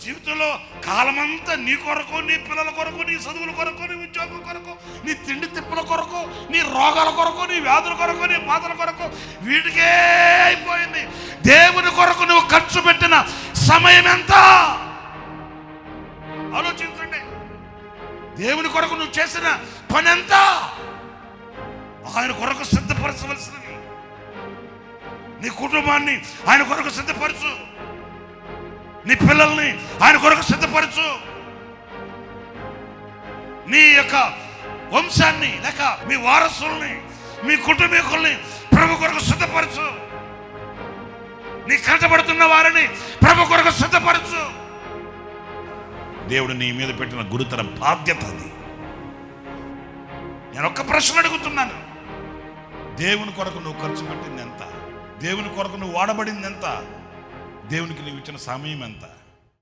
జీవితంలో కాలమంతా నీ కొరకు, నీ పిల్లల కొరకు, నీ చదువుల కొరకు, నీ ఉద్యోగం కొరకు, నీ తిండి తిప్పల కొరకు, నీ రోగాల కొరకు, నీ వ్యాధుల కొరకు, నీ బాధల కొరకు వీటికే అయిపోయింది. దేవుని కొరకు నువ్వు ఖర్చు పెట్టిన సమయం ఎంత ఆలోచించండి. దేవుని కొరకు నువ్వు చేసిన పని ఎంత? ఆయన కొరకు సిద్ధపరచవలసినవి. నీ కుటుంబాన్ని ఆయన కొరకు సిద్ధపరచు, నీ పిల్లల్ని ఆయన కొరకు సిద్ధపరచు, నీ యొక్క వంశాన్ని లేక మీ వారసుల్ని, మీ కుటుంబీకుల్ని ప్రభు కొరకు సిద్ధపరచు. నీ కంటపడుతున్న వారిని ప్రభు కొరకు సిద్ధపరచు. దేవుడు నీ మీద పెట్టిన గురుతర బాధ్యత అది. నేను ఒక్క ప్రశ్న అడుగుతున్నాను, దేవుని కొరకు నువ్వు ఖర్చు పెట్టింది ఎంత? దేవుని కొరకు నువ్వు వాడబడింది ఎంత? దేవునికి నువ్వు ఇచ్చిన సమయం ఎంత?